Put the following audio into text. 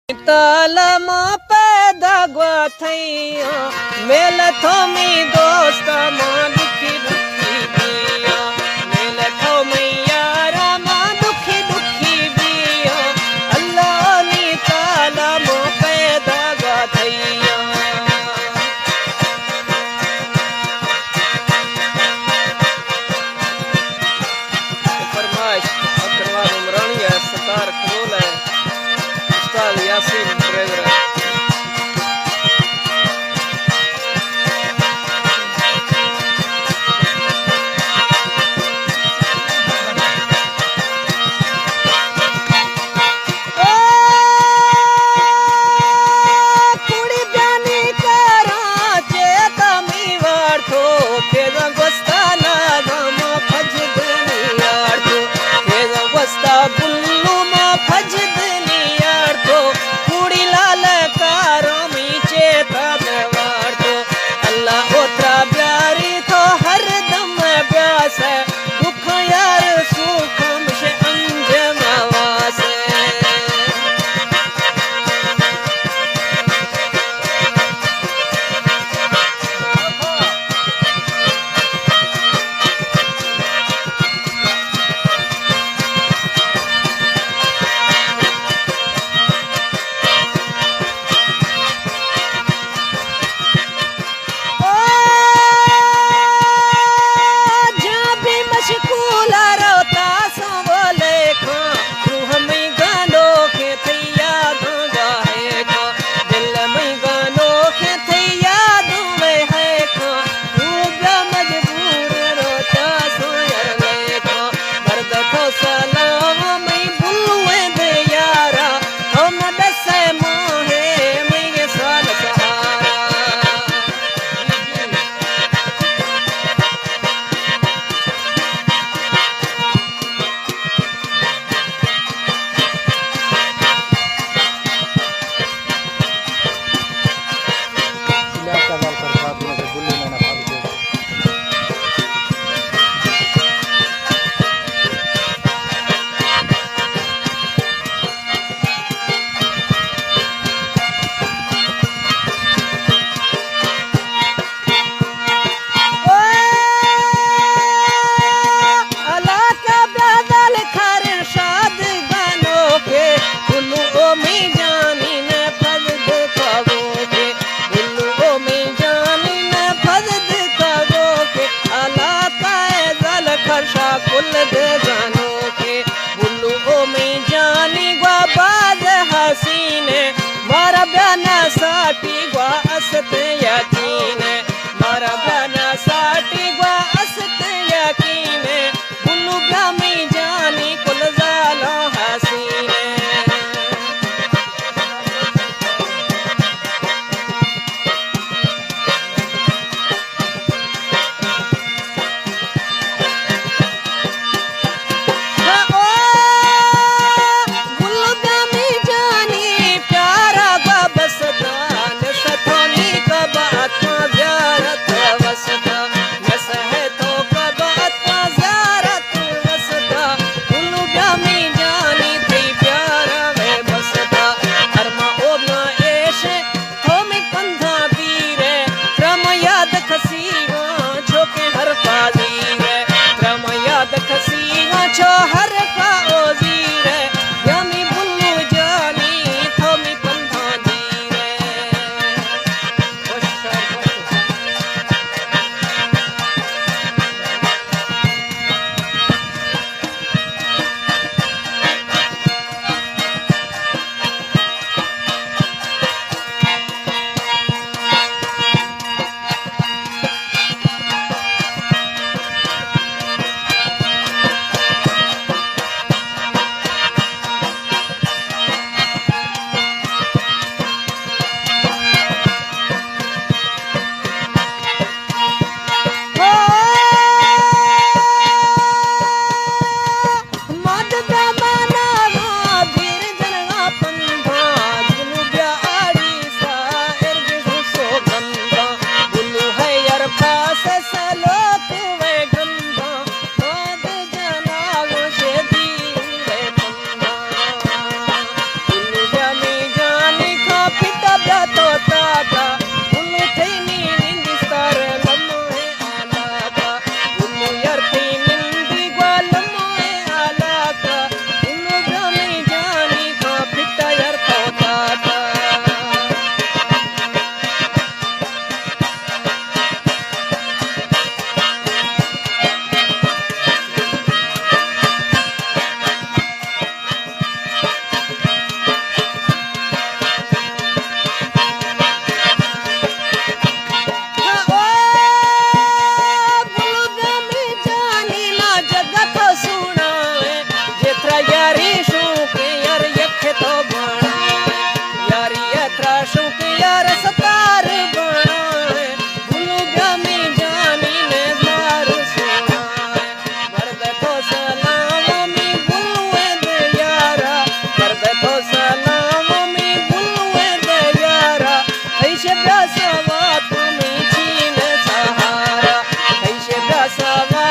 तालमा पैदा ग्वाथैया मेल थोमी दोस्त मां दुखी दुखी बिया मेल थोमी यारा मां दुखी दुखी बिया अल्लाह नी तालमा पैदा ग्वाथैया फरमाइश अकरवाल उमरानिया सतार कबूल है उस्ताद यासीन ड्राइवर बुल्लू मा फजदनी यार तो कुड़ी लाल कारो मी चेता दवार तो अल्लाह ओतरा प्यारी तो हर दम प्यास है दुख यार सुख मुझे अंजम आवास कुल दे जानो के बुल्लू ओ में जानी ग्वा बाज हसीने मारा बयाना साटी ग्वा असत यकीन मारा बयाना साटी ग्वा असत यकीन बुल्लू ब्या में जानी कुल जालो हसीने सदा प्यार